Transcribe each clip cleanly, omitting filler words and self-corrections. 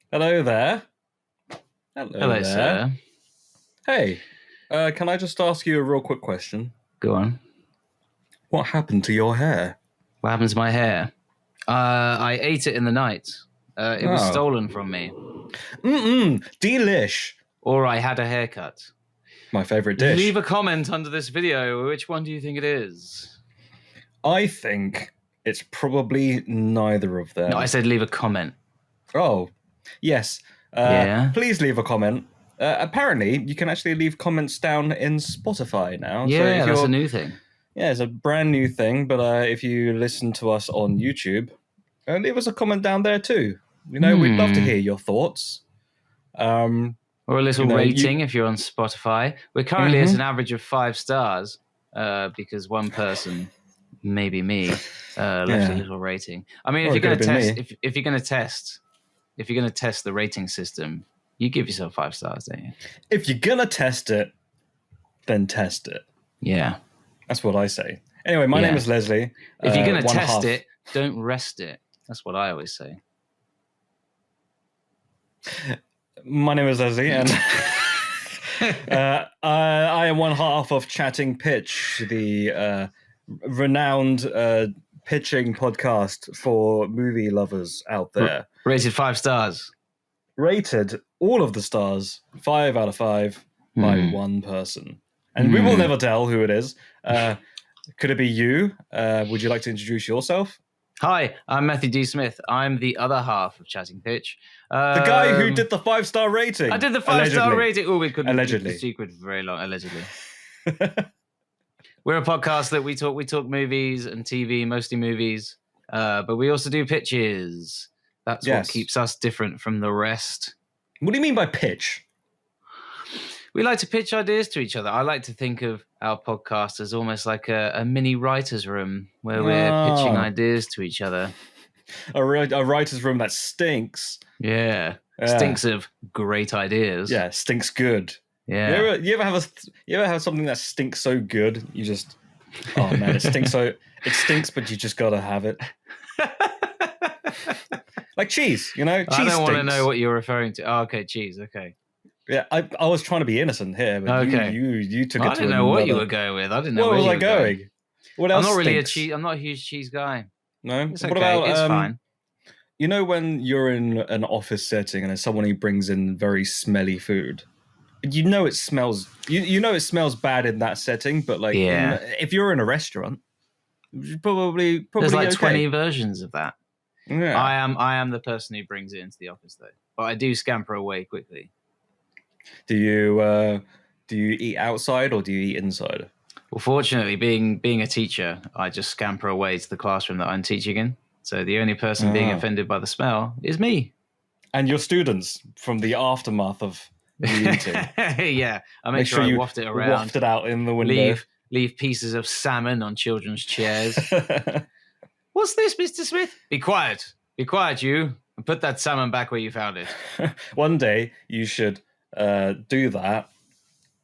Hello there. Hello, sir. Hey, can I just ask you a real quick question? Go on. What happened to your hair? What happens to my hair? I ate it in the night. It was Oh. stolen from me. Delish. Or I had a haircut. My favorite dish. Leave a comment under this video. Which one do you think it is? I think it's probably neither of them. No, I said leave a comment. Oh, yes. Yeah? Please leave a comment. Apparently, you can actually leave comments down in Spotify now. Yeah, so that's a new thing. Yeah, it's a brand new thing, but if you listen to us on YouTube, leave us a comment down there too. We'd love to hear your thoughts. Or a little rating if you're on Spotify. We're currently at an average of 5 stars because one person, maybe me, left a little rating. I mean, if you're going to test, if you're going to test the rating system, you give yourself 5 stars, don't you? If you're going to test it, then test it. Yeah. That's what I say. Anyway, my name is Leslie. If you're going to test it, don't rest it. That's what I always say. My name is Leslie, and I am one half of Chatting Pitch, the renowned pitching podcast for movie lovers out there. Rated 5 stars. Rated all of the stars, 5 out of 5 by one person. And we will never tell who it is. Could it be you? Would you like to introduce yourself? Hi, I'm Matthew D. Smith. I'm the other half of Chatting Pitch. The guy who did the 5-star rating. I did the 5-star rating. Oh, we couldn't keep the secret for very long. Allegedly. We're a podcast that we talk movies and TV, mostly movies, but we also do pitches. That's what keeps us different from the rest. What do you mean by pitch? We like to pitch ideas to each other. I like to think of our podcast as almost like a mini writer's room where we're pitching ideas to each other. A writer's room that stinks. Yeah. Stinks of great ideas. Yeah, stinks good. Yeah. You ever have something that stinks so good you just it stinks, but you just gotta have it. Like cheese, cheese. I don't want to know what you're referring to. Oh, okay, cheese. Okay. Yeah, I was trying to be innocent here, but you took it. I didn't know what you were going with. I didn't know where you were going. What else? I'm not really I'm not a huge cheese guy. No. It's okay. What about it's fine. You know when you're in an office setting and there's someone who brings in very smelly food, you know it smells. You know it smells bad in that setting, but if you're in a restaurant, probably there's like 20 versions of that. Yeah. I am the person who brings it into the office though, but I do scamper away quickly. Do you eat outside or do you eat inside? Well, fortunately, being a teacher, I just scamper away to the classroom that I'm teaching in. So the only person being offended by the smell is me. And your students from the aftermath of the eating. Yeah, I make sure I waft it around. Waft it out in the window. Leave pieces of salmon on children's chairs. What's this, Mr. Smith? Be quiet, you, and put that salmon back where you found it. One day you should do that,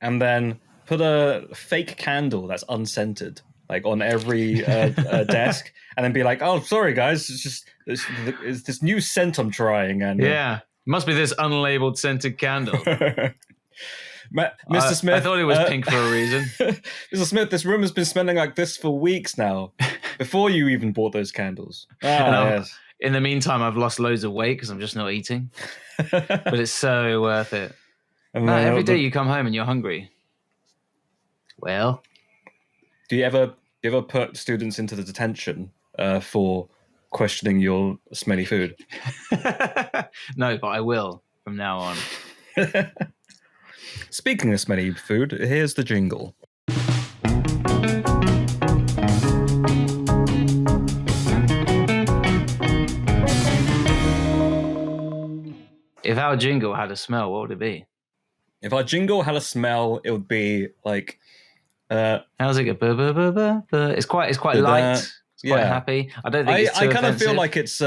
and then put a fake candle that's unscented, like on every desk, and then be like, "Oh, sorry guys, it's just it's this new scent I'm trying." And it must be this unlabeled scented candle. Mr. Smith, I thought it was pink for a reason. Mr. Smith, this room has been smelling like this for weeks now, before you even bought those candles. Yes. In the meantime, I've lost loads of weight because I'm just not eating, but it's so worth it. Every day you come home and you're hungry. Well, do you ever put students into the detention for questioning your smelly food? No, but I will from now on. Speaking of smelly food, here's the jingle. If our jingle had a smell, what would it be? If our jingle had a smell, it would be like... how's it go? It's quite light. It's quite happy. I don't think it's too I kind offensive. of feel like it's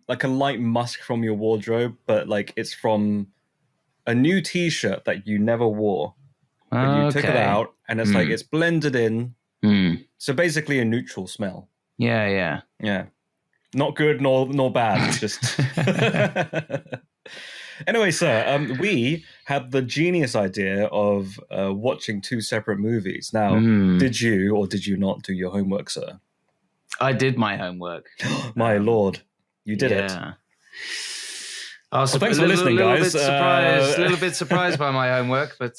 like a light musk from your wardrobe, but like it's from a new T-shirt that you never wore. But you took it out, and it's like it's blended in. So basically a neutral smell. Yeah. Not good nor bad. Just Anyway, sir, we had the genius idea of watching two separate movies. Now, did you or did you not do your homework, sir? I did my homework. My lord, you did it. I was thanks for listening, guys. A little bit surprised by my homework, but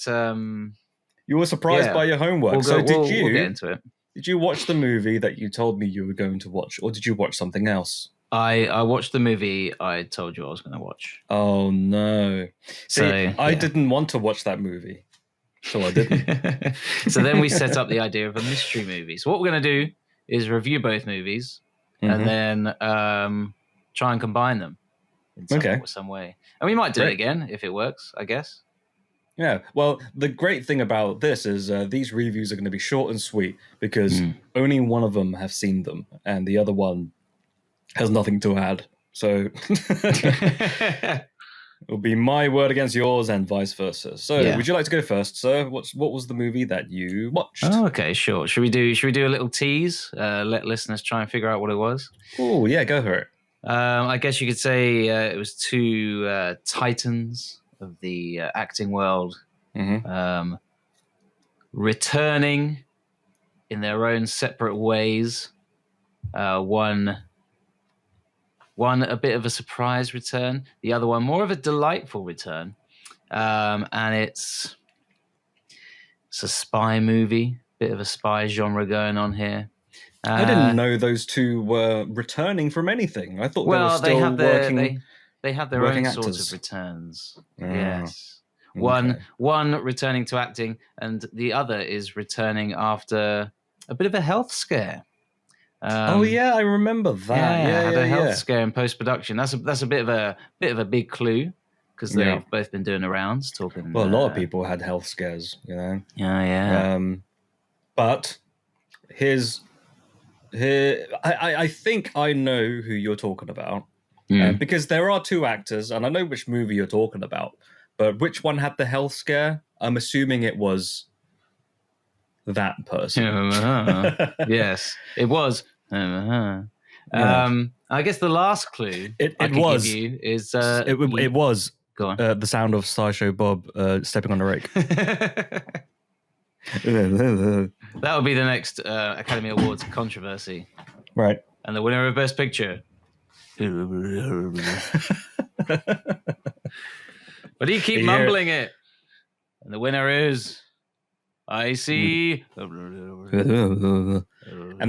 you were surprised by your homework. We'll get into it. Did you watch the movie that you told me you were going to watch, or did you watch something else? I watched the movie I told you I was going to watch. Oh no! See, I didn't want to watch that movie, so I didn't. So then we set up the idea of a mystery movie. So what we're going to do is review both movies and then try and combine them in some way. And we might do it again if it works, I guess. Yeah, well, the great thing about this is these reviews are going to be short and sweet because only one of them have seen them and the other one has nothing to add. So it'll be my word against yours and vice versa. So would you like to go first, sir? What was the movie that you watched? Oh, okay, sure. Should we do a little tease? Let listeners try and figure out what it was? Oh, yeah, go for it. I guess you could say it was two titans of the acting world returning in their own separate ways. One a bit of a surprise return, the other one more of a delightful return, and it's a spy movie, bit of a spy genre going on here. I didn't know those two were returning from anything. I thought they were still working. They have their own sort of returns. Yes. Okay. One returning to acting, and the other is returning after a bit of a health scare. I remember that. Yeah, had a health scare in post-production. That's a bit of a big clue because they've both been doing the rounds talking. Well, a lot of people had health scares, you know. Yeah. But I think I know who you're talking about because there are two actors, and I know which movie you're talking about. But which one had the health scare? I'm assuming it was that person. Yes, it was. I guess the last clue it was give you is it was go on. The sound of Sideshow Bob stepping on a rake. That would be the next Academy Awards controversy, right? And the winner of Best Picture. But he keep mumbling it. And the winner is I see. And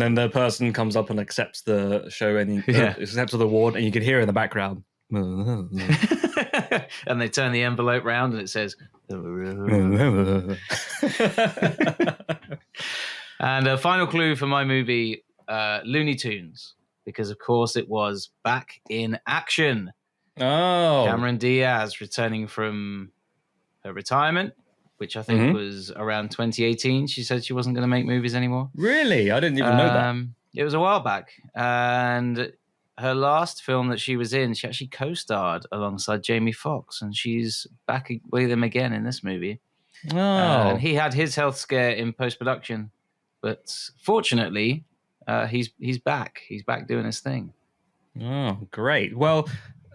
then the person comes up and accepts the show and accepts the award, and you can hear in the background. And they turn the envelope round and it says. And a final clue for my movie, Looney Tunes, because of course it was back in action. Oh, Cameron Diaz returning from her retirement, which I think was around 2018. She said she wasn't going to make movies anymore. Really? I didn't even know that. It was a while back. And her last film that she was in, she actually co-starred alongside Jamie Foxx, and she's back with him again in this movie. Oh. And he had his health scare in post-production, but fortunately, he's back. He's back doing his thing. Oh, great. Well,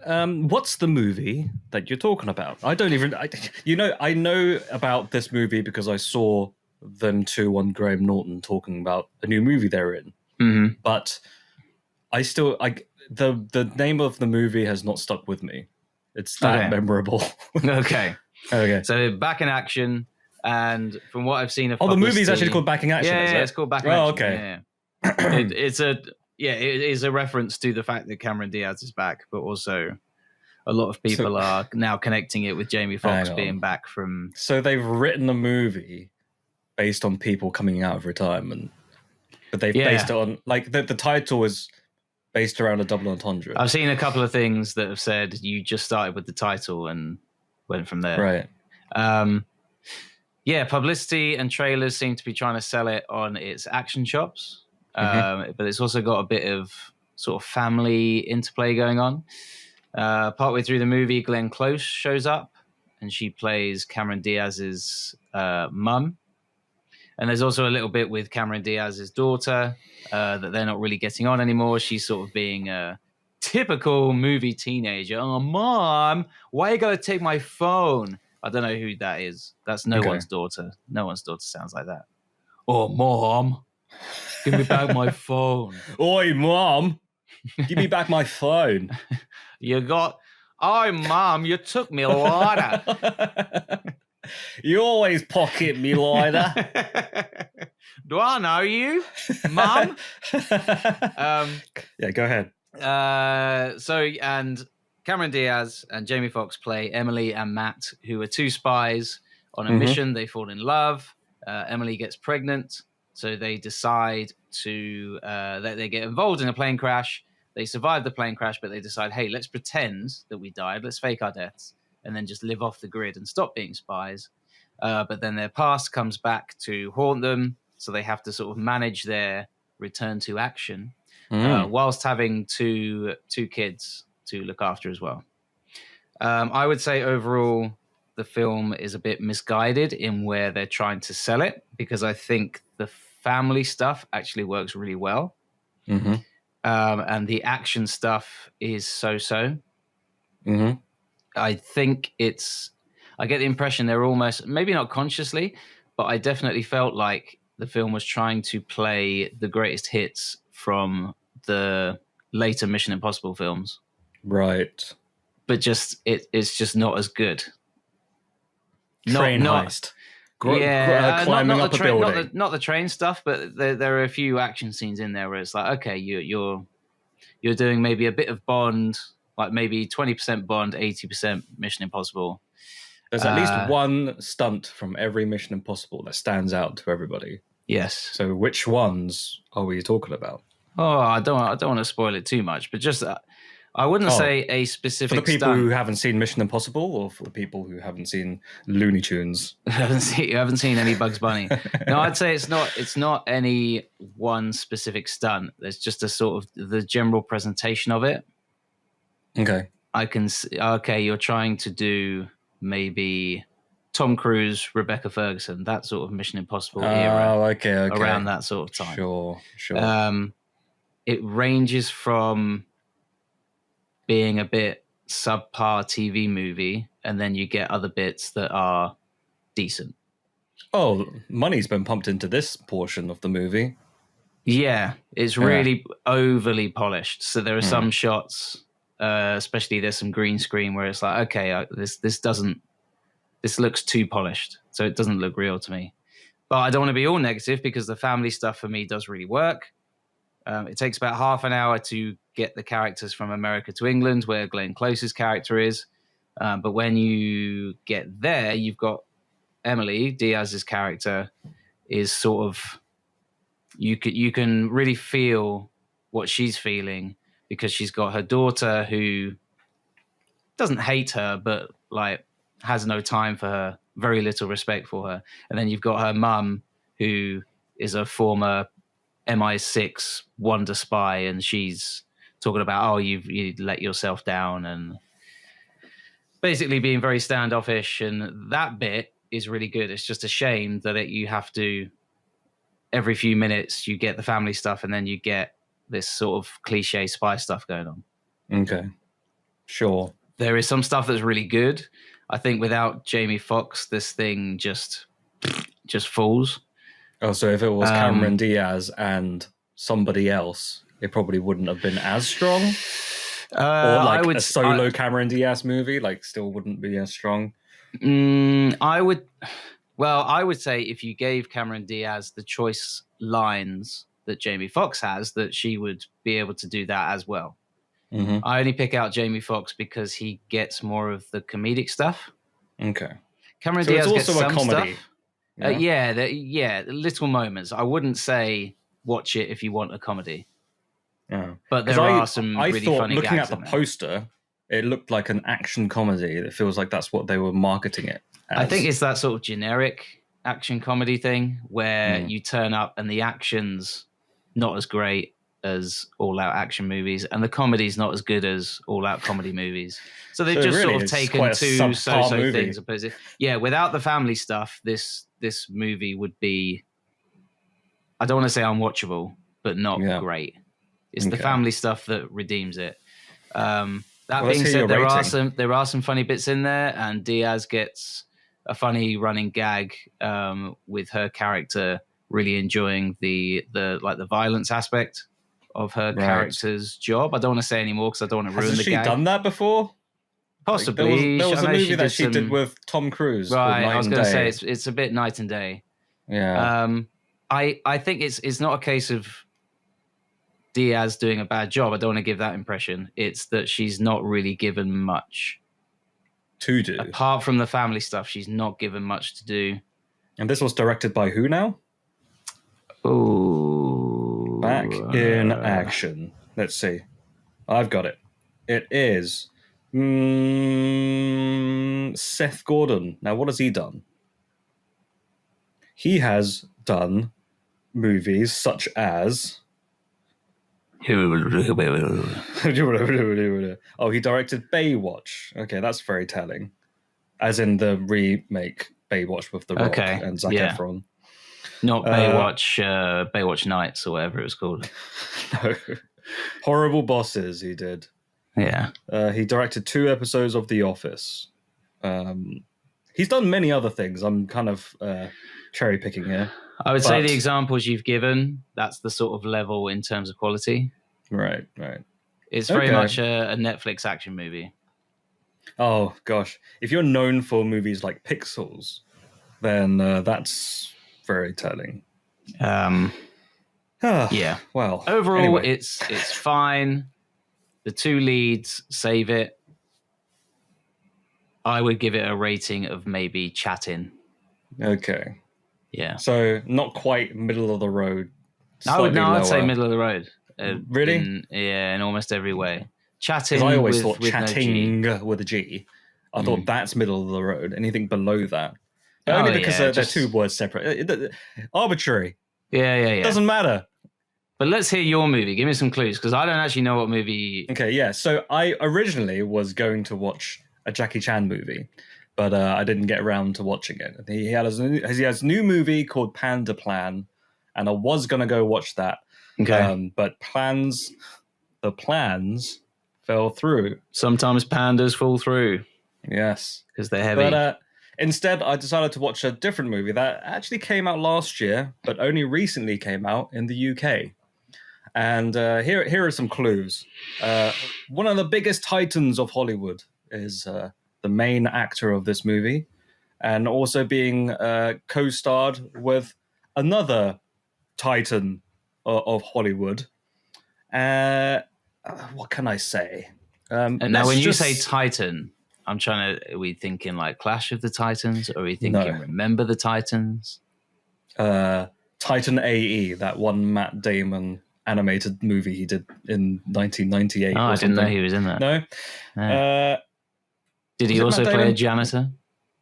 what's the movie that you're talking about? I know about this movie because I saw them two on Graham Norton talking about a new movie they're in. Mm-hmm. But the name of the movie has not stuck with me. It's that memorable. Okay. So back in action, and from what I've seen of the movie's actually called Back in Action. Yeah, it's called Back in Action. Oh, okay. Yeah. It is a reference to the fact that Cameron Diaz is back, but also a lot of people are now connecting it with Jamie Foxx being back from. So they've written a movie based on people coming out of retirement, but they've based it on the title is based around a double entendre. I've seen a couple of things that have said you just started with the title and went from there. Right. Publicity and trailers seem to be trying to sell it on its action chops, but it's also got a bit of sort of family interplay going on. Partway through the movie, Glenn Close shows up, and she plays Cameron Diaz's mum. And there's also a little bit with Cameron Diaz's daughter that they're not really getting on anymore. She's sort of being typical movie teenager. Oh, Mom, why you gotta take my phone? I don't know who that is. That's no one's daughter. No one's daughter sounds like that. Oh, Mom, give me back my phone. Oi, Mom, give me back my phone. Oh, Mom, you took me lighter. You always pocket me lighter. Do I know you, Mum? Yeah, go ahead. And Cameron Diaz and Jamie Foxx play Emily and Matt, who are two spies on a mission. They fall in love. Emily gets pregnant, so they decide to that they get involved in a plane crash. They survive the plane crash, but they decide, hey, let's pretend that we died. Let's fake our deaths and then just live off the grid and stop being spies. But then their past comes back to haunt them, so they have to sort of manage their return to action whilst having two kids to look after as well. I would say overall the film is a bit misguided in where they're trying to sell it, because I think the family stuff actually works really well. And the action stuff is so-so. I think I get the impression they're almost, maybe not consciously, but I definitely felt like the film was trying to play the greatest hits from the later Mission Impossible films. Right. But it's just not as good. Train heist. Climbing up a building. Not the train stuff, but there are a few action scenes in there where it's like, okay, you're doing maybe a bit of Bond, like maybe 20% Bond, 80% Mission Impossible. There's at least one stunt from every Mission Impossible that stands out to everybody. Yes. So which ones are we talking about? Oh, I don't want to spoil it too much, but just I wouldn't say a specific for the people stunt. who haven't seen Mission Impossible, or for the people who haven't seen Looney Tunes. You haven't seen any Bugs Bunny. No, I'd say it's not any one specific stunt. There's just a sort of the general presentation of it. Okay. I can see, okay, you're trying to do maybe Tom Cruise, Rebecca Ferguson, that sort of Mission Impossible era. Oh, okay. Around that sort of time. Sure. It ranges from being a bit subpar TV movie, and then you get other bits that are decent. Oh, money's been pumped into this portion of the movie. Yeah, it's really overly polished. So there are some shots, especially there's some green screen where it's like, okay, this looks too polished, so it doesn't look real to me. But I don't want to be all negative, because the family stuff for me does really work. It takes about half an hour to get the characters from America to England, where Glenn Close's character is. But when you get there, you've got Emily, Diaz's character, is sort of, you can really feel what she's feeling, because she's got her daughter who doesn't hate her, but like has no time for her, very little respect for her. And then you've got her mum, who is a former MI6 wonder spy, and she's talking about, oh, you let yourself down, and basically being very standoffish. And that bit is really good. It's just a shame that you have to, every few minutes you get the family stuff, and then you get this sort of cliche spy stuff going on. Okay, sure. There is some stuff that's really good. I think without Jamie Foxx, this thing just falls. Oh, so if it was Cameron Diaz and somebody else, it probably wouldn't have been as strong? Or like a solo Cameron Diaz movie, like still wouldn't be as strong? I would say if you gave Cameron Diaz the choice lines that Jamie Foxx has, that she would be able to do that as well. I only pick out Jamie Foxx because he gets more of the comedic stuff. Okay. Cameron Diaz it's gets also some a comedy. Stuff. Little moments. I wouldn't say watch it if you want a comedy. Yeah. But there are some really funny gags. Looking at the poster, it looked like an action comedy. It feels like that's what they were marketing it as. I think it's that sort of generic action comedy thing where you turn up and the action's not as great as all-out action movies, and the comedy's not as good as all-out comedy movies. So they've just really sort of taken two so-so things. Without the family stuff, this movie would be, I don't want to say unwatchable, but not great. It's the family stuff that redeems it. That being said, there are some funny bits in there, and Diaz gets a funny running gag with her character really enjoying the violence aspect of her character's job. I don't want to say anymore because I don't want to ruin the gag. Has she done that before? Possibly. There was a movie that she did with Tom Cruise. Right, I was going to say it's a bit night and day. Yeah. I think it's not a case of Diaz doing a bad job. I don't want to give that impression. It's that she's not really given much to do. Apart from the family stuff, she's not given much to do. And this was directed by who now? Oh, Back in Action. Let's see. I've got it. It is Seth Gordon. Now, what has he done? He has done movies such as... Oh, he directed Baywatch. Okay, that's very telling. As in the remake Baywatch with The Rock and Zac Efron. Not Baywatch, Baywatch Nights or whatever it was called. No. Horrible Bosses he did. Yeah. He directed 2 episodes of The Office. He's done many other things. I'm kind of cherry picking here. I would say the examples you've given, that's the sort of level in terms of quality. Right. It's very much a Netflix action movie. Oh, gosh. If you're known for movies like Pixels, then that's very telling. Yeah. Well, overall, anyway. it's fine. The 2 leads save it. I would give it a rating of maybe chatting. Okay. Yeah. So not quite middle of the road. I'd say middle of the road. Really? In almost every way. Chatting. I always thought chatting with a G. I thought that's middle of the road. Anything below that. But only because they're 2 words separate. Arbitrary. Yeah. Doesn't matter. But let's hear your movie. Give me some clues, because I don't actually know what movie... Okay, yeah. So I originally was going to watch a Jackie Chan movie, but I didn't get around to watching it. He has a new movie called Panda Plan, and I was going to go watch that. Okay. But the plans fell through. Sometimes pandas fall through. Yes. Because they're heavy. But instead, I decided to watch a different movie that actually came out last year, but only recently came out in the UK. And here are some clues. One of the biggest titans of Hollywood is the main actor of this movie, and also being co-starred with another titan of Hollywood. What can I say? And now, when you say titan, are we thinking like Clash of the Titans? Or are we thinking Remember the Titans? Titan AE, that one Matt Damon animated movie he did in 1998. Oh, I didn't know he was in that. No. Did he also play a janitor?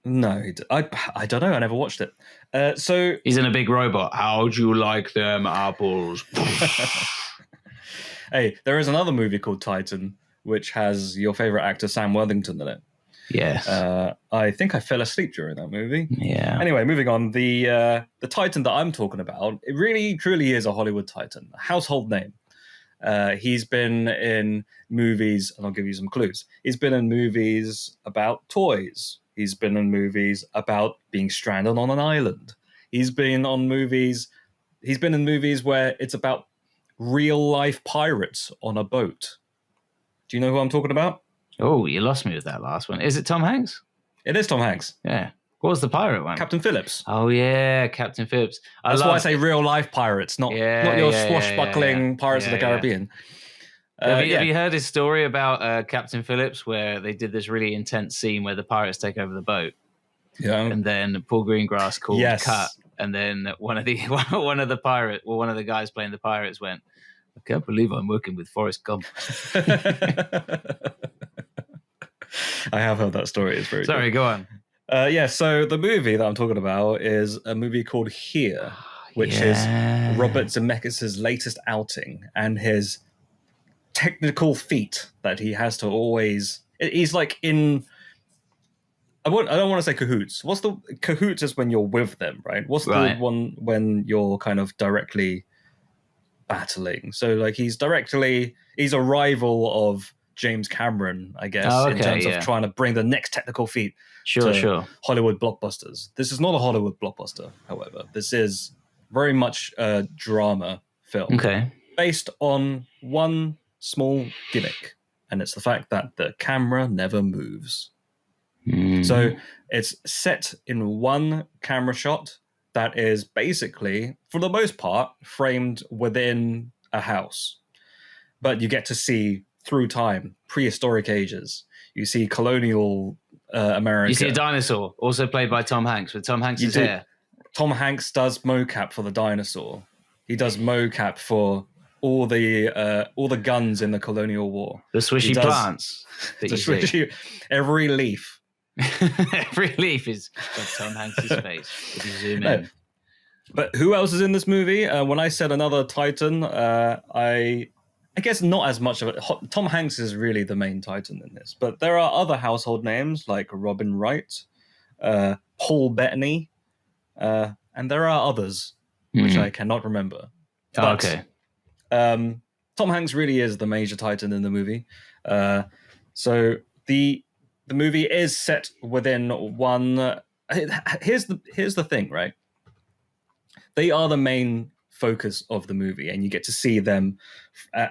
No, I don't know. I never watched it. So he's in a big robot. How'd you like them apples? Hey, there is another movie called Titan, which has your favorite actor Sam Worthington in it. Yes. I think I fell asleep during that movie. Yeah. Anyway, moving on. The Titan that I'm talking about, it really, truly is a Hollywood Titan, a household name. He's been in movies, and I'll give you some clues. He's been in movies about toys. He's been in movies about being stranded on an island. He's been in movies where it's about real life pirates on a boat. Do you know who I'm talking about? Oh, you lost me with that last one. Is it Tom Hanks? It is Tom Hanks. Yeah. What was the pirate one? Captain Phillips. Oh, yeah, Captain Phillips. That's why I say real life pirates, not your swashbuckling Pirates of the Caribbean. Have you heard his story about Captain Phillips, where they did this really intense scene where the pirates take over the boat? Yeah. And then Paul Greengrass called cut, and then one of the guys playing the pirates went, "I can't believe I'm working with Forrest Gump." I have heard that story. It's very Sorry, good. Go on. So the movie that I'm talking about is a movie called Here, which is Robert Zemeckis' latest outing and his technical feat that he has to always... He's like in... I don't want to say cahoots. What's the... Cahoots is when you're with them, right? What's the one when you're kind of directly battling? So like he's a rival of James Cameron, I guess, in terms of trying to bring the next technical feat to Hollywood blockbusters. This is not a Hollywood blockbuster, however. This is very much a drama film based on one small gimmick, and it's the fact that the camera never moves. So it's set in one camera shot that is basically, for the most part, framed within a house. But you get to see through time, prehistoric ages. You see colonial America. You see a dinosaur, also played by Tom Hanks, with Tom Hanks' hair. Tom Hanks does mocap for the dinosaur. He does mocap for all the guns in the colonial war. The swishy plants. Every leaf. Every leaf is Tom Hanks' face if you zoom in. But who else is in this movie? When I said another Titan, I guess not as much of it. Tom Hanks is really the main Titan in this, but there are other household names like Robin Wright, Paul Bettany, and there are others which I cannot remember. But, Tom Hanks really is the major Titan in the movie. So the movie is set within one. Here's the thing, right? They are the main focus of the movie, and you get to see them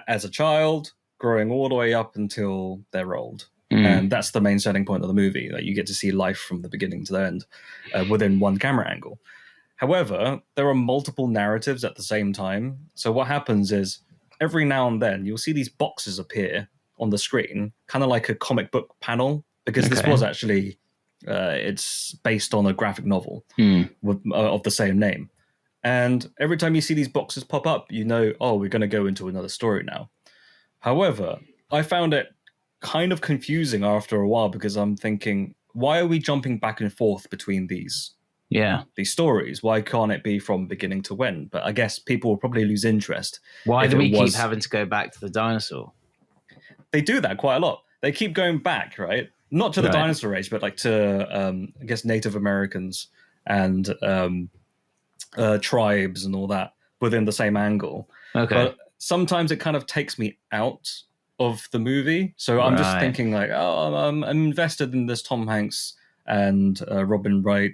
as a child growing all the way up until they're old. And that's the main setting point of the movie, that you get to see life from the beginning to the end within one camera angle. However, there are multiple narratives at the same time. So what happens is every now and then you'll see these boxes appear on the screen, kind of like a comic book panel, because this was actually it's based on a graphic novel of the same name. And every time you see these boxes pop up, you know, oh, we're going to go into another story now. However, I found it kind of confusing after a while, because I'm thinking, why are we jumping back and forth between these stories? Why can't it be from beginning to end? But I guess people will probably lose interest. Why do we keep having to go back to the dinosaur? They do that quite a lot. They keep going back, right? Not to the dinosaur age, but like to, I guess, Native Americans and tribes and all that within the same angle. But sometimes it kind of takes me out of the movie. So I'm just thinking like, oh, I'm invested in this Tom Hanks and Robin Wright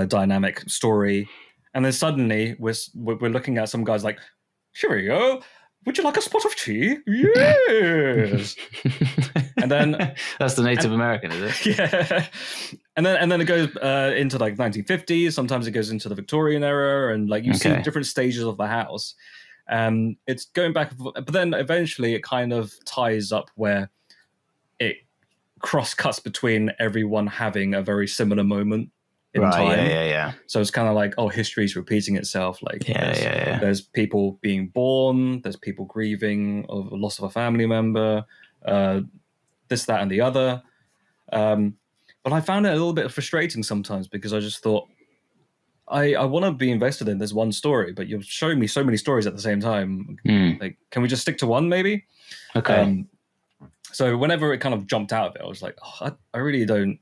dynamic story. And then suddenly we're looking at some guys like, cheerio, would you like a spot of tea? Yes. And then that's the Native American, is it? Yeah. And then it goes into like 1950s. Sometimes it goes into the Victorian era, and like you see different stages of the house. It's going back, but then eventually it kind of ties up where it cross cuts between everyone having a very similar moment in time. Yeah. So it's kind of like, oh, history's repeating itself. Like, there's people being born, there's people grieving of the loss of a family member, this, that, and the other. But I found it a little bit frustrating sometimes, because I just thought, I want to be invested in this one story, but you're showing me so many stories at the same time. Like, can we just stick to one, maybe? So whenever it kind of jumped out of it, I was like, oh, I really don't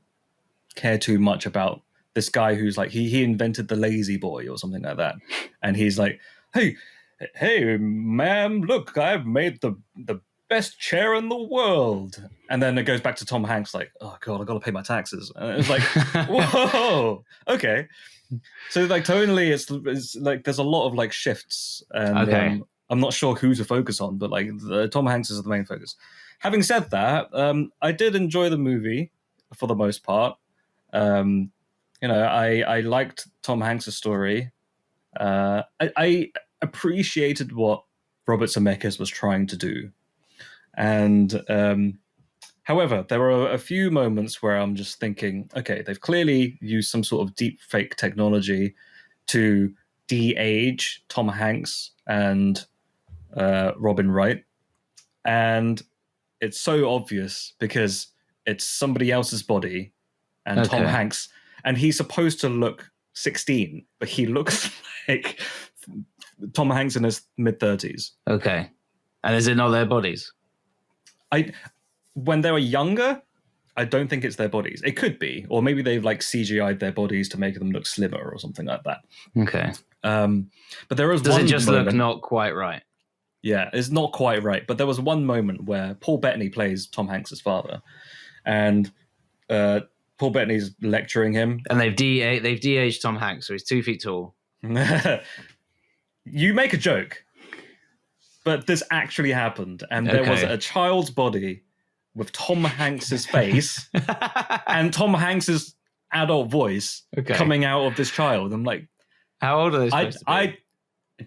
care too much about this guy who's like, he invented the lazy boy or something like that. And he's like, hey, ma'am, look, I've made the best chair in the world. And then it goes back to Tom Hanks like, oh God, I got to pay my taxes. And it's like, whoa, okay. So like tonally, it's like there's a lot of like shifts, and I'm not sure who to focus on, but like Tom Hanks is the main focus. Having said that, I did enjoy the movie for the most part. I liked Tom Hanks' story. I appreciated what Robert Zemeckis was trying to do, and however, there were a few moments where I'm just thinking, okay, they've clearly used some sort of deep fake technology to de-age Tom Hanks and Robin Wright. And it's so obvious because it's somebody else's body and Tom Hanks, and he's supposed to look 16, but he looks like Tom Hanks in his mid-30s. Okay. And is it not their bodies? When they were younger, I don't think it's their bodies. It could be, or maybe they've like CGI'd their bodies to make them look slimmer or something like that. Okay. But there is Does one it just moment, look not quite right? Yeah, it's not quite right. But there was one moment where Paul Bettany plays Tom Hanks's father, and Paul Bettany's lecturing him. And they've de-aged Tom Hanks, so he's 2 feet tall. You make a joke, but this actually happened, and there was a child's body with Tom Hanks's face and Tom Hanks's adult voice coming out of this child. I'm like, how old are they supposed to be?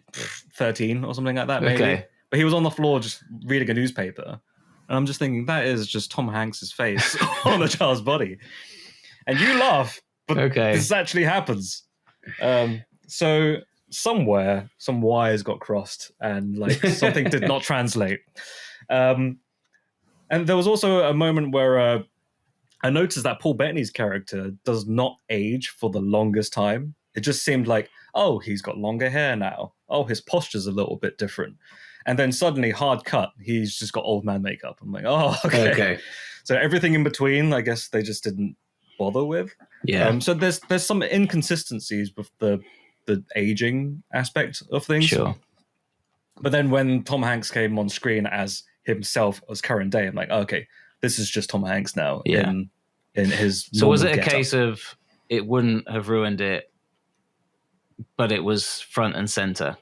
13 or something like that, maybe. Okay. But he was on the floor just reading a newspaper. And I'm just thinking, that is just Tom Hanks's face on a child's body. And you laugh, but this actually happens. So somewhere, some wires got crossed and like something did not translate. And there was also a moment where I noticed that Paul Bettany's character does not age for the longest time. It just seemed like, oh, he's got longer hair now. Oh, his posture's a little bit different. And then suddenly, hard cut, he's just got old man makeup. I'm like, oh, okay. So everything in between, I guess they just didn't bother with. Yeah. So there's some inconsistencies with the aging aspect of things. Sure. But then when Tom Hanks came on screen as himself as current day, I'm like, okay, this is just Tom Hanks now in his. So was it a case of it wouldn't have ruined it, but it was front and center,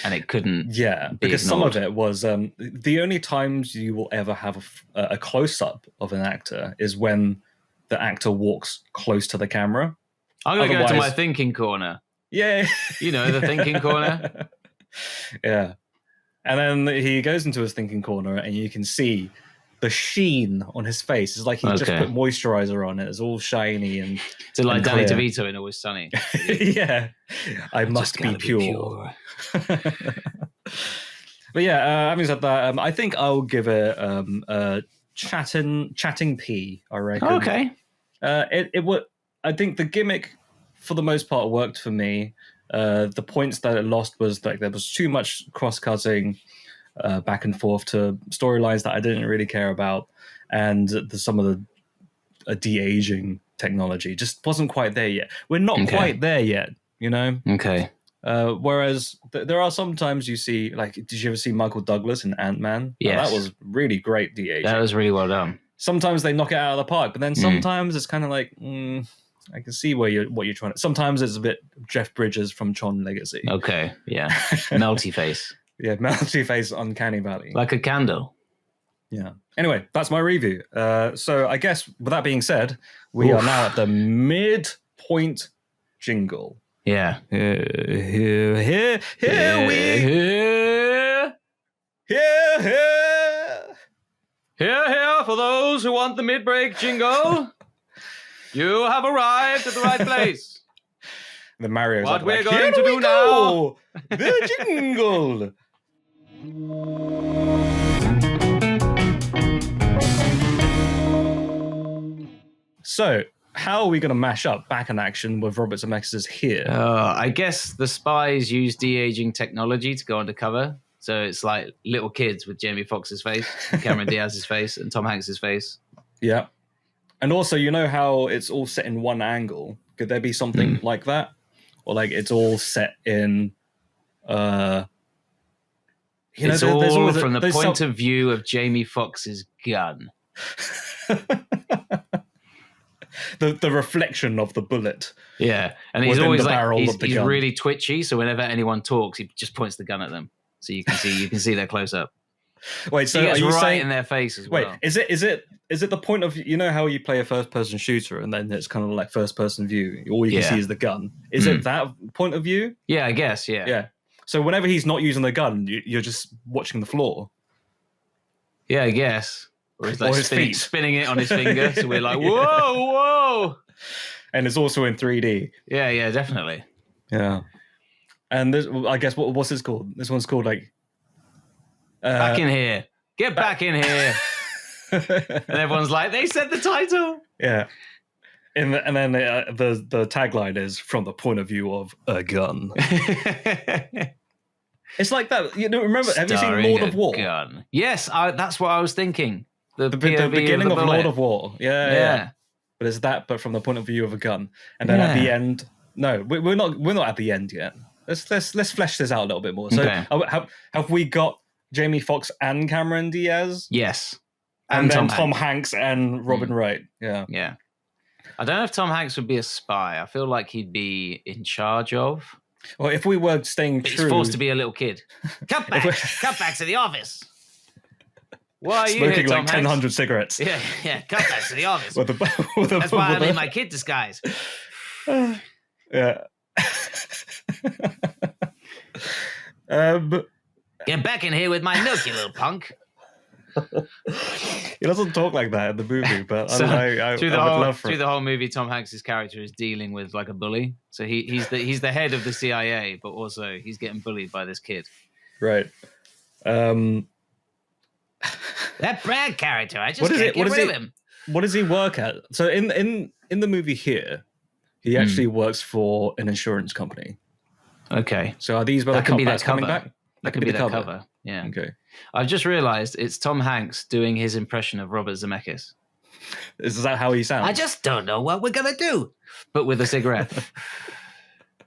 and it couldn't? Yeah, because some of it was the only times you will ever have a close up of an actor is when the actor walks close to the camera. I'm going to go to my thinking corner. Yeah, you know, the thinking corner. Yeah. And then he goes into his thinking corner and you can see the sheen on his face. It's like he just put moisturizer on it. It's all shiny and so like Danny DeVito in Always Sunny. Yeah. I must be pure. But yeah, having said that, I think I'll give it a chatting P, I reckon. Okay. It would. I think the gimmick for the most part worked for me. The points that it lost was like there was too much cross-cutting back and forth to storylines that I didn't really care about, and some of the de-aging technology just wasn't quite there yet. We're not quite there yet, you know? Okay. Whereas there are sometimes you see, like, did you ever see Michael Douglas in Ant-Man? Yes. That was really great de-aging. That was really well done. Sometimes they knock it out of the park, but then sometimes it's kind of like... I can see what you're trying to. Sometimes it's a bit Jeff Bridges from Tron Legacy. Okay, yeah, melty face. Yeah, melty face, uncanny valley, like a candle. Yeah. Anyway, that's my review. So I guess with that being said, we are now at the midpoint jingle. Yeah. Here for those who want the mid-break jingle. You have arrived at the right place. The Mario's what we're going to do now. The jingle. So, how are we going to mash up Back in Action with Robert Zemeckis here? I guess the spies use de-aging technology to go undercover. So it's like little kids with Jamie Foxx's face, Cameron Diaz's face, and Tom Hanks's face. Yeah. And also, you know how it's all set in one angle? Could there be something like that? Or like it's all set in... it's all from the point of view of Jamie Foxx's gun. The reflection of the bullet. Yeah. And he's always like... He's really twitchy, so whenever anyone talks, he just points the gun at them. So you can see their close-up. Wait, so are you saying in their face as well? Wait, is it the point of, you know how you play a first-person shooter and then it's kind of like first-person view, all you can see is the gun? Is it that point of view? Yeah, I guess. Yeah. So whenever he's not using the gun, you're just watching the floor. Yeah, I guess. Or he's like spinning it on his finger, so we're like, whoa. And it's also in 3D. Yeah, definitely. Yeah. And this, I guess, what's this called? This one's called like. Back in here. Get back in here. And everyone's like, they said the title. Yeah. And then the tagline is from the point of view of a gun. It's like that. You know, remember, have you seen Lord of War? Gun. Yes, that's what I was thinking. The beginning of Lord of War. Yeah. But it's that, but from the point of view of a gun. And then at the end, no, we're not at the end yet. Let's flesh this out a little bit more. So have we got Jamie Foxx and Cameron Diaz. Yes. And then Tom Hanks and Robin Wright. Yeah. Yeah. I don't know if Tom Hanks would be a spy. I feel like he'd be in charge of. Well, if we were staying true... He's forced to be a little kid. Cut back to the office. Why are you smoking here, like 1,000 cigarettes? Yeah, cut back to the office. That's why I'm in my kid disguise. Yeah. Get back in here with my milk, you little punk. He doesn't talk like that in the movie, but so, I would love for through the whole movie, Tom Hanks' character is dealing with like a bully. So he's the head of the CIA, but also he's getting bullied by this kid. Right. That Brad character, I just can't get rid of him. What does he work at? So in the movie here, he actually works for an insurance company. Okay. So are these brother cutbacks coming back? That could be the cover. Yeah. Okay. I've just realised it's Tom Hanks doing his impression of Robert Zemeckis. Is that how he sounds? I just don't know what we're gonna do, but with a cigarette.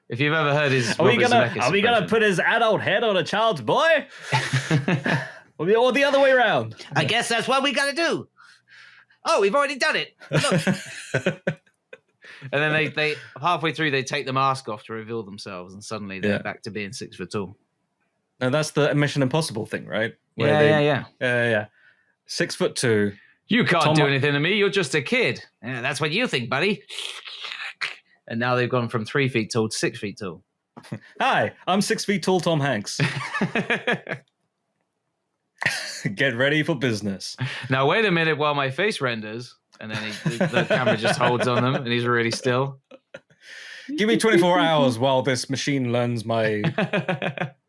If you've ever heard his, are we gonna put his adult head on a child's boy, or the other way around? I guess that's what we gotta do. Oh, we've already done it. Look. And then they halfway through they take the mask off to reveal themselves, and suddenly they're back to being 6 foot tall. No, that's the Mission Impossible thing, right? Yeah. 6'2". You can't do anything to me. You're just a kid. Yeah, that's what you think, buddy. And now they've gone from 3 feet tall to 6 feet tall. Hi, I'm 6 feet tall, Tom Hanks. Get ready for business. Now wait a minute while my face renders, and then the camera just holds on them, and he's really still. Give me 24 hours while this machine learns my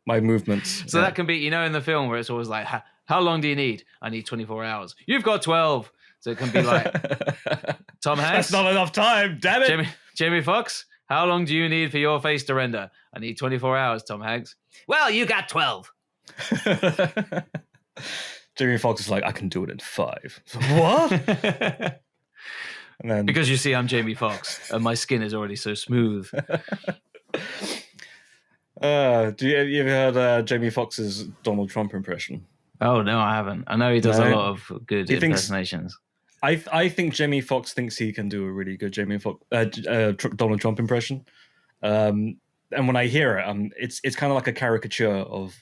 movements. So that can be, in the film where it's always like, how long do you need? I need 24 hours. You've got 12. So it can be like, Tom Hanks. That's not enough time, damn it. Jamie Foxx, how long do you need for your face to render? I need 24 hours, Tom Hanks. Well, you got 12. Jamie Foxx is like, I can do it in 5. So, what? And then, because you see, I'm Jamie Foxx, and my skin is already so smooth. You ever heard Jamie Foxx's Donald Trump impression? Oh no, I haven't. I know he does a lot of good impersonations. I think Jamie Foxx thinks he can do a really good Donald Trump impression. And when I hear it, it's kind of like a caricature of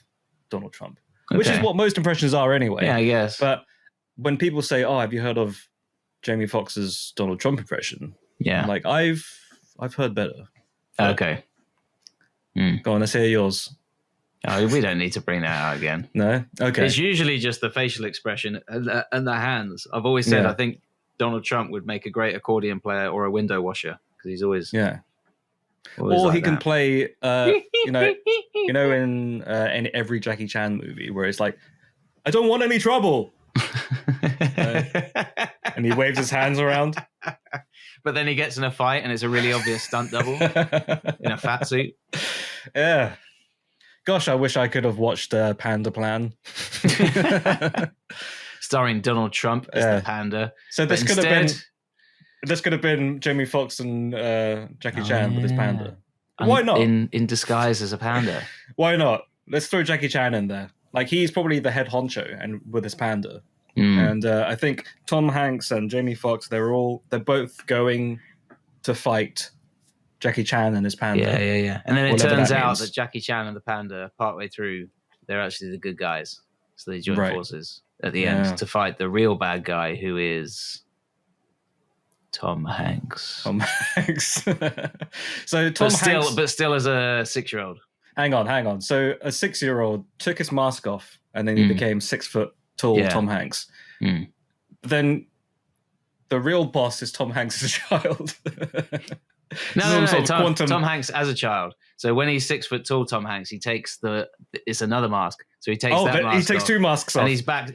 Donald Trump, which is what most impressions are anyway. Yeah, I guess. But when people say, "Oh, have you heard of Jamie Foxx's Donald Trump impression?" Yeah, I'm like I've heard better. Okay. Go on, let's hear yours. Oh, we don't need to bring that out again. No? Okay. It's usually just the facial expression and the hands. I've always said I think Donald Trump would make a great accordion player or a window washer because he's always... Yeah. Always or like he can play, in every Jackie Chan movie where it's like, I don't want any trouble. And he waves his hands around. But then he gets in a fight and it's a really obvious stunt double in a fat suit. Yeah. Gosh, I wish I could have watched Panda Plan. Starring Donald Trump as the panda. So this could have been Jamie Foxx and Jackie Chan with his panda. Why not? In disguise as a panda. Why not? Let's throw Jackie Chan in there. Like, he's probably the head honcho and with his panda. And I think Tom Hanks and Jamie Foxx, they're both going to fight Jackie Chan and his panda. Yeah. And then it turns out that Jackie Chan and the panda, partway through, they're actually the good guys. So they join forces at the end to fight the real bad guy, who is Tom Hanks. So Hanks, but still as a 6-year-old. Hang on. So a 6-year-old took his mask off, and then he became 6 foot tall Tom Hanks. Then the real boss is Tom Hanks as a child. No. Tom Hanks as a child. So when he's 6 foot tall, Tom Hanks, he takes it's another mask. So he takes that mask. He takes 2 masks off, and he's back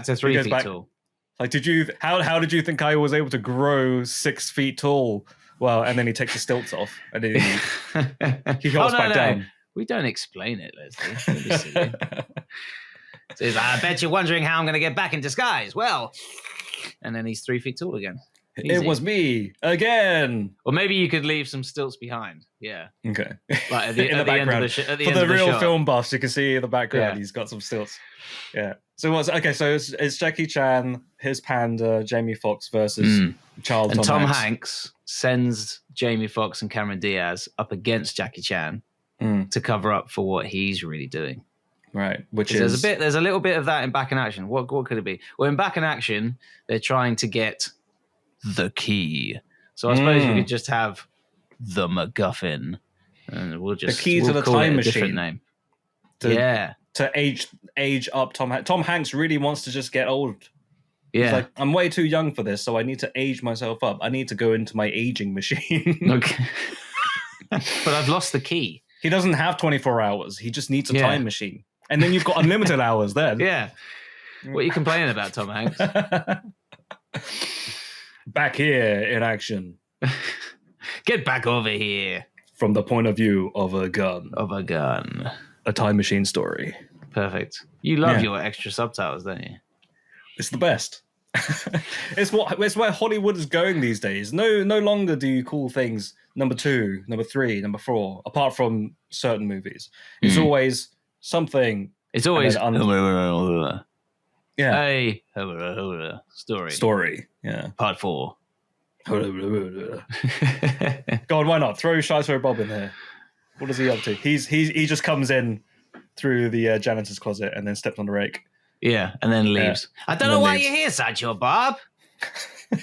to 3 feet tall. Like, how did you think I was able to grow 6 feet tall? Well, and then he takes the stilts off, and then he hops back down. We don't explain it, Leslie. So he's like, I bet you're wondering how I'm going to get back in disguise. Well, and then he's 3 feet tall again. Easy. It was me again. Or maybe you could leave some stilts behind. Yeah. Okay. Like at the, In at the the end of background. the at the For end the of the real shot. film buffs, you can see in the background Yeah. he's got some stilts. Yeah. So it's Jackie Chan, his panda, Jamie Foxx versus child and Tom Hanks sends Jamie Foxx and Cameron Diaz up against Jackie Chan to cover up for what he's really doing. Right. Which is there's a little bit of that in Back in Action. What could it be? Well, in Back in Action, they're trying to get the key. So I suppose we could just have the MacGuffin, and we'll the key to the call time it a machine. different name. To age up Tom Hanks. Tom Hanks really wants to just get old. Yeah. He's like, I'm way too young for this, so I need to age myself up. I need to go into my aging machine. Okay. But I've lost the key. He doesn't have 24 hours. He just needs a time machine. And then you've got unlimited hours then. Yeah. What are you complaining about, Tom Hanks? Back here in action. Get back over here. From the point of view of a gun. A time machine story. Perfect. You love your extra subtitles, don't you? It's the best. It's where Hollywood is going these days. No longer do you call things number 2, number 3, number 4, apart from certain movies. It's always something. It's always Hey, story. Yeah. Part 4. Go on, why not? Throw Bob in there. What is he up to? He just comes in through the janitor's closet and then steps on the rake. Yeah, and then leaves. I don't know why you're here, Sideshow Bob.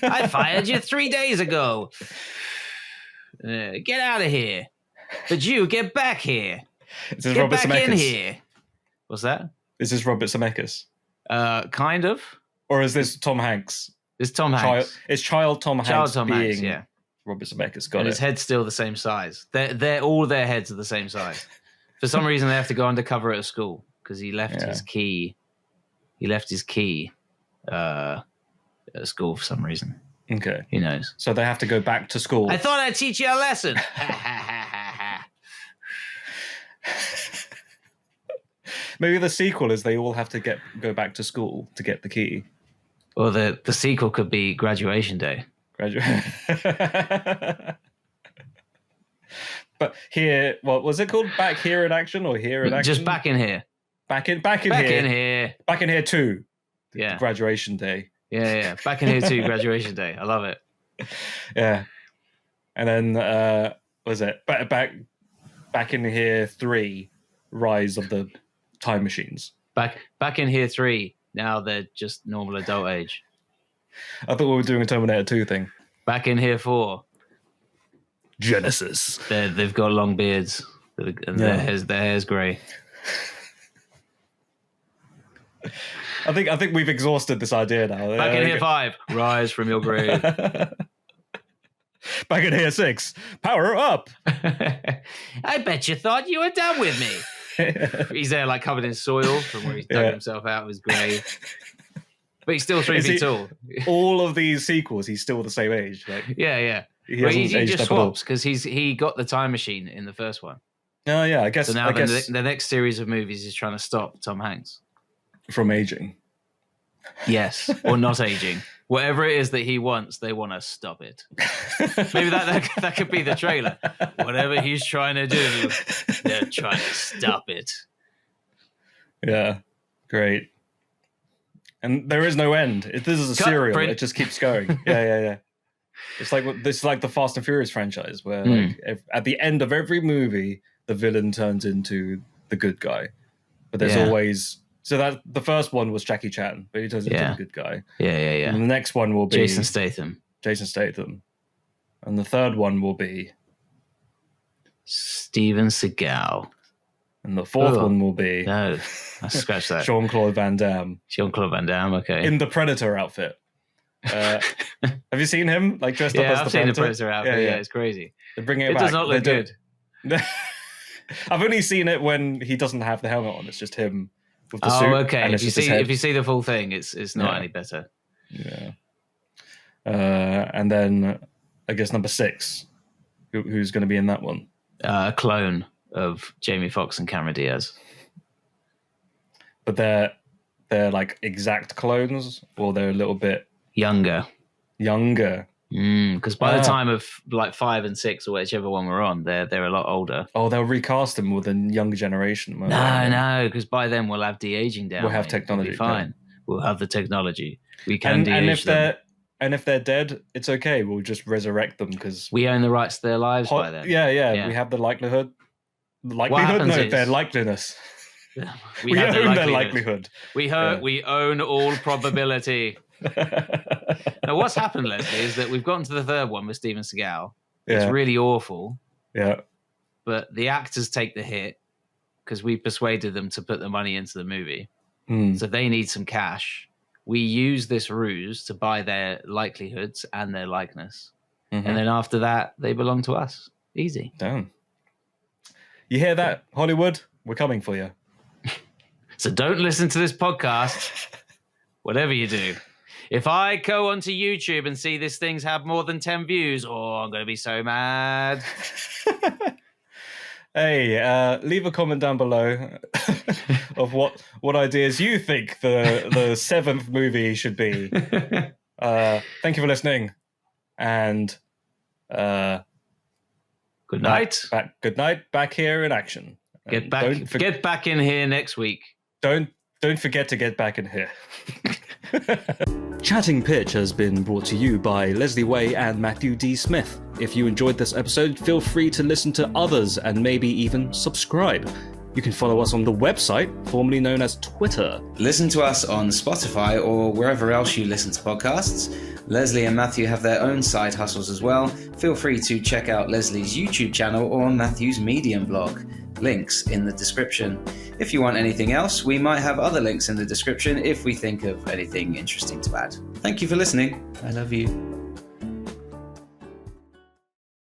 I fired you 3 days ago. Get out of here. But you, get back here. Get Robert back Zemeckis. In here. What's that? Is this Robert Zemeckis? Kind of. Or is this Tom Hanks? It's Tom Hanks. It's child Tom Hanks being yeah. Robert Zemeckis. Got and it. His head's still the same size. They're all their heads are the same size. For some reason, they have to go undercover at a school because he left his key. He left his key at school for some reason. Okay. Who knows? So they have to go back to school. I thought I'd teach you a lesson. Maybe the sequel is they all have to go back to school to get the key. Or the sequel could be Graduation Day. But here, what was it called? Back here in action or here in action? Just back in here. Back in here. Back in here. Back in here too. Yeah. Graduation Day. Yeah. Back in here too. Graduation Day. I love it. Yeah. And then what was it back in here 3, Rise of the Time Machines. Back in here 3. Now they're just normal adult age. I thought we were doing a Terminator 2 thing. Back in here 4. Genesis. They've got long beards and their hair's grey. I think we've exhausted this idea now. Back in here 5. Rise from your grave. Back in here 6. Power up. I bet you thought you were done with me. He's there like covered in soil from where he's dug himself out of his grave. But he's still 3 feet tall. All of these sequels, he's still the same age. Like, yeah. He just swaps because he got the time machine in the first one. Oh, yeah, I guess. So now the next series of movies is trying to stop Tom Hanks. From aging. Yes, or not aging. Whatever it is that he wants, they want to stop it. Maybe that could be the trailer. Whatever he's trying to do, they're trying to stop it. Yeah, great. And there is no end. This is a serial. It just keeps going. Yeah. It's like the Fast and Furious franchise, where at the end of every movie, the villain turns into the good guy. But there's always that the first one was Jackie Chan, but he turns into the good guy. Yeah. And the next one will be Jason Statham. And the third one will be Steven Seagal. And the fourth one will be no, I scratched that. Jean-Claude Van Damme. Okay. In the Predator outfit. Have you seen him like dressed up as the Predator? Yeah, I've seen the Predator outfit. Yeah, it's crazy. They bring it back. It does not look good. I've only seen it when he doesn't have the helmet on. It's just him with the suit. Oh, okay. And if you see the full thing, it's not any better. Yeah. And then I guess number 6, who's going to be in that one? A clone of Jamie Foxx and Cameron Diaz. But they're like exact clones, or they're a little bit younger. Because by the time of like 5 and 6 or whichever one we're on, they're a lot older. Oh, they'll recast them with a younger generation. No, because by then we'll have de-aging down. We'll have technology. We'll be fine. Yeah. We'll have the technology. We can de-age them. And if they're dead, it's okay. We'll just resurrect them because we own the rights to their lives by then. Yeah. We have the likelihood. Their likeliness. We own their likelihood. We own all probability. Now, what's happened, Leslie, is that we've gotten to the third one with Steven Seagal. It's really awful. Yeah. But the actors take the hit because we persuaded them to put the money into the movie. So they need some cash. We use this ruse to buy their likelihoods and their likeness. And then after that, they belong to us. Easy. Damn. You hear that, Hollywood? We're coming for you. So don't listen to this podcast, whatever you do. If I go onto YouTube and see this thing's had more than 10 views, I'm going to be so mad. Hey, leave a comment down below of what ideas you think the 7th movie should be. Thank you for listening. And good night. Good night. Back here in action. Get back in here next week. Don't forget to get back in here. Chatting Pitch has been brought to you by Leslie Way and Matthew D. Smith. If you enjoyed this episode, feel free to listen to others and maybe even subscribe. You can follow us on the website, formerly known as Twitter. Listen to us on Spotify or wherever else you listen to podcasts. Leslie and Matthew have their own side hustles as well. Feel free to check out Leslie's YouTube channel or Matthew's Medium blog. Links in the description. If you want anything else, we might have other links in the description if we think of anything interesting to add. Thank you for listening. I love you.